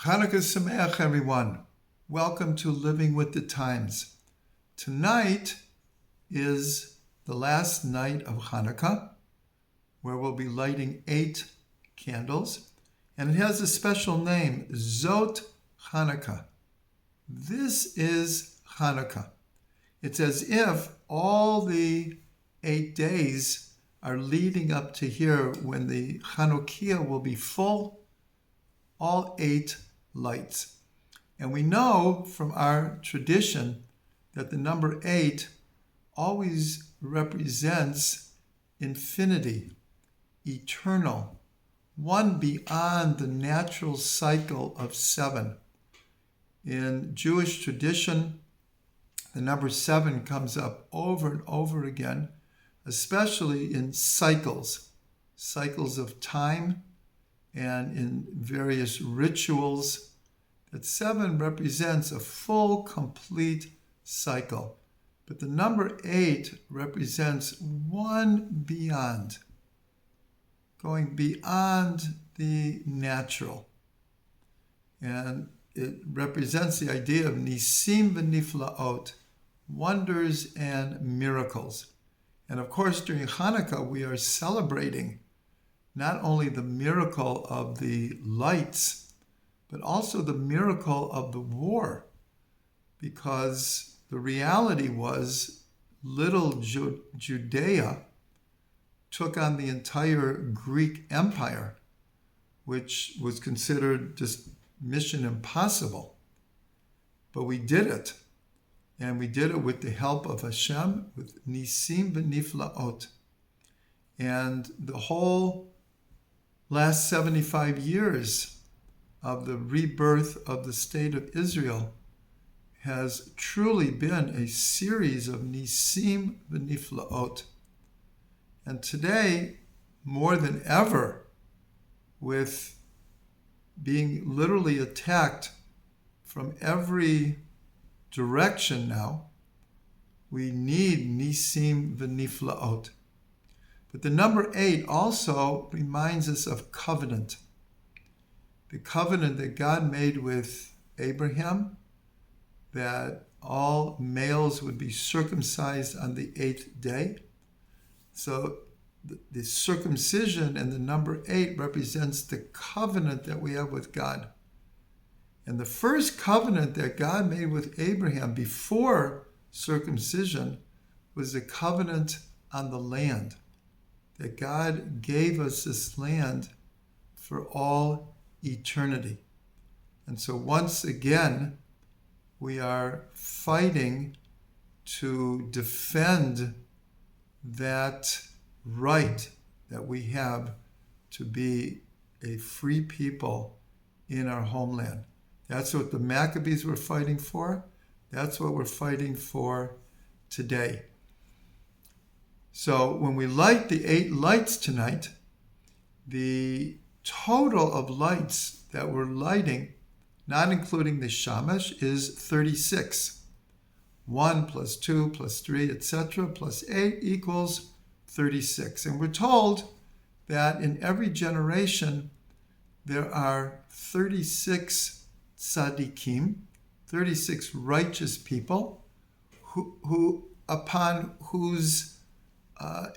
Chanukah Sameach, everyone. Welcome to Living with the Times. Tonight is the last night of Chanukah, where we'll be lighting 8 candles, and it has a special name, Zot Chanukah. This is Chanukah. It's as if all the 8 days are leading up to here when the Chanukiah will be full, all 8 lights. And we know from our tradition that the number 8 always represents infinity, eternal, one beyond the natural cycle of 7. In Jewish tradition, the number 7 comes up over and over again, especially in cycles of time, and in various rituals, that 7 represents a full, complete cycle. But the number 8 represents one beyond, going beyond the natural. And it represents the idea of nisim v'niflaot, wonders and miracles. And of course, during Hanukkah, we are celebrating not only the miracle of the lights, but also the miracle of the war, because the reality was little Judea took on the entire Greek Empire, which was considered just mission impossible. But we did it, and we did it with the help of Hashem, with Nisim v'Niflaot. And the whole last 75 years of the rebirth of the state of Israel has truly been a series of Nisim v'Niflaot. And today, more than ever, with being literally attacked from every direction now, we need Nisim v'Niflaot. But the number 8 also reminds us of covenant. The covenant that God made with Abraham, that all males would be circumcised on the 8th day. So the circumcision and the number 8 represents the covenant that we have with God. And the first covenant that God made with Abraham before circumcision was the covenant on the land, that God gave us this land for all eternity. And so once again, we are fighting to defend that right that we have to be a free people in our homeland. That's what the Maccabees were fighting for. That's what we're fighting for today. So when we light the 8 lights tonight, the total of lights that we're lighting, not including the shamash, is 36. 1 plus 2 plus 3, etc., plus 8 equals 36. And we're told that in every generation there are 36 tzaddikim, 36 righteous people, who upon whose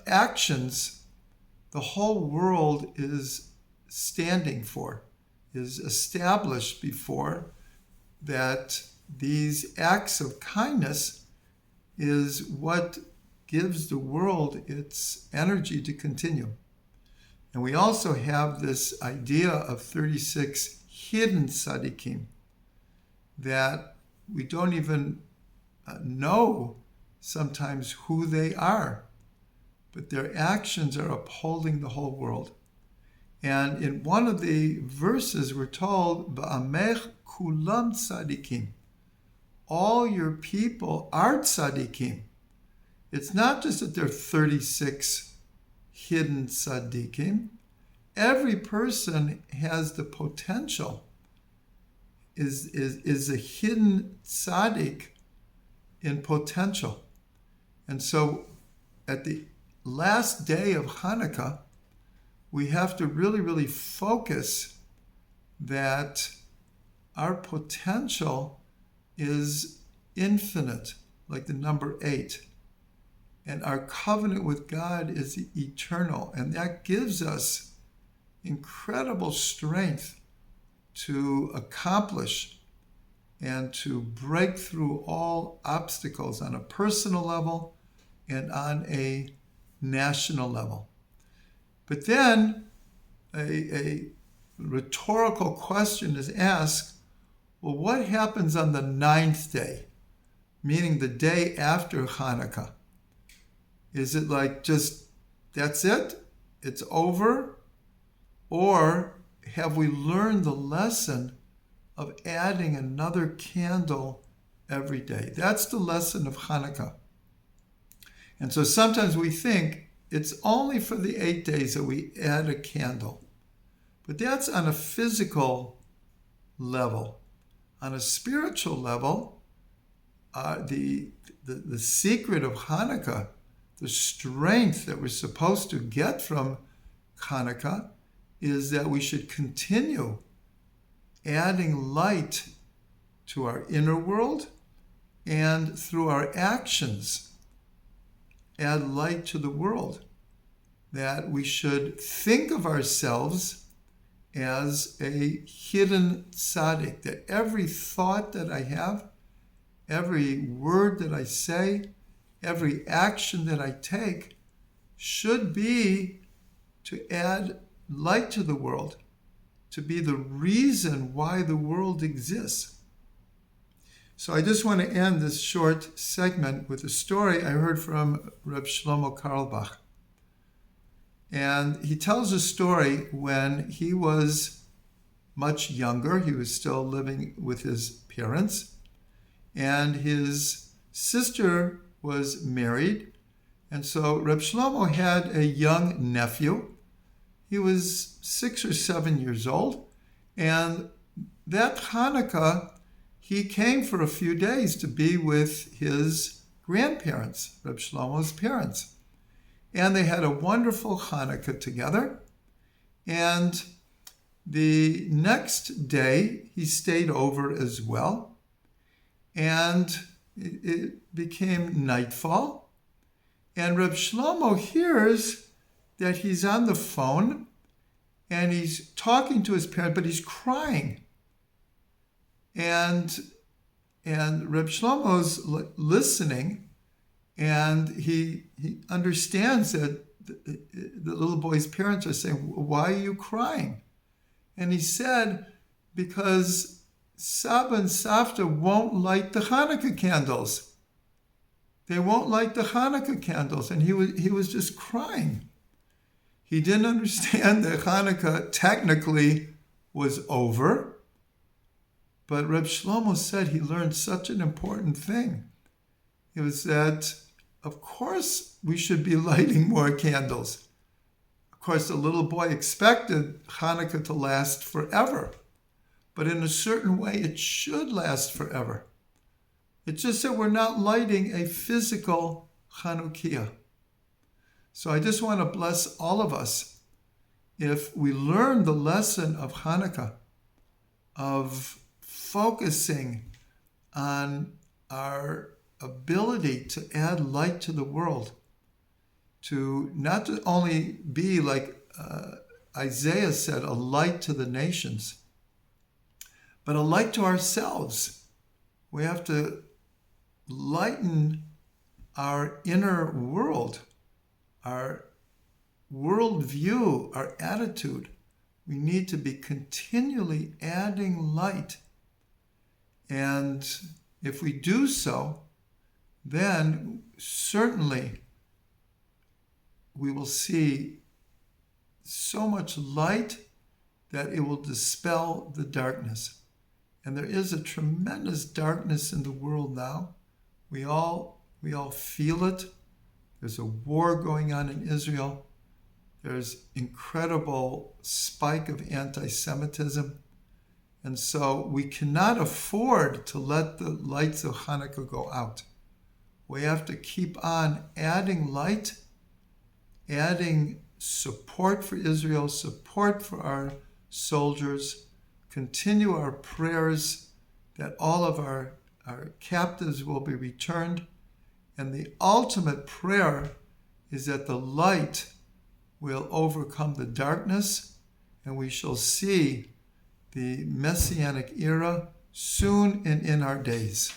actions the whole world is standing for, is established before, that these acts of kindness is what gives the world its energy to continue. And we also have this idea of 36 hidden tzaddikim that we don't even know sometimes who they are, but their actions are upholding the whole world. And in one of the verses we're told, Ba'amech kulam tzaddikim, all your people are tzaddikim. It's not just that there are 36 hidden tzaddikim. Every person has the potential, is a hidden tzaddik in potential. And so at the last day of Hanukkah, we have to really, really focus that our potential is infinite, like the number 8. And our covenant with God is eternal. And that gives us incredible strength to accomplish and to break through all obstacles on a personal level and on a national level. But then a rhetorical question is asked, well, what happens on the 9th day, meaning the day after Chanukah? Is it like just, that's it? It's over? Or have we learned the lesson of adding another candle every day? That's the lesson of Chanukah. And so sometimes we think it's only for the 8 days that we add a candle. But that's on a physical level. On a spiritual level, the secret of Chanukah, the strength that we're supposed to get from Chanukah, is that we should continue adding light to our inner world and through our actions add light to the world. That we should think of ourselves as a hidden tzaddik, that every thought that I have, every word that I say, every action that I take should be to add light to the world, to be the reason why the world exists. So I just want to end this short segment with a story I heard from Reb Shlomo Carlebach. And he tells a story when he was much younger. He was still living with his parents. And his sister was married. And so Reb Shlomo had a young nephew. He was 6 or 7 years old. And that Chanukah, he came for a few days to be with his grandparents, Reb Shlomo's parents. And they had a wonderful Chanukah together. And the next day, he stayed over as well. And it became nightfall. And Reb Shlomo hears that he's on the phone and he's talking to his parent, but he's crying. And Reb Shlomo's listening, and he understands that the little boy's parents are saying, why are you crying? And he said, because Saba and Savta won't light the Chanukah candles. They won't light the Chanukah candles. And he was just crying. He didn't understand that Chanukah technically was over. But Reb Shlomo said he learned such an important thing. It was that, of course, we should be lighting more candles. Of course, the little boy expected Chanukah to last forever. But in a certain way, it should last forever. It's just that we're not lighting a physical Chanukiah. So I just want to bless all of us. If we learn the lesson of Chanukah, of focusing on our ability to add light to the world, to not to only be, like Isaiah said, a light to the nations, but a light to ourselves. We have to lighten our inner world, our worldview, our attitude. We need to be continually adding light. And if we do so, then certainly we will see so much light that it will dispel the darkness. And there is a tremendous darkness in the world now. We all feel it. There's a war going on in Israel. There's incredible spike of anti-Semitism. And so we cannot afford to let the lights of Chanukah go out. We have to keep on adding light, adding support for Israel, support for our soldiers, continue our prayers that all of our captives will be returned. And the ultimate prayer is that the light will overcome the darkness, and we shall see the Messianic era soon and in our days.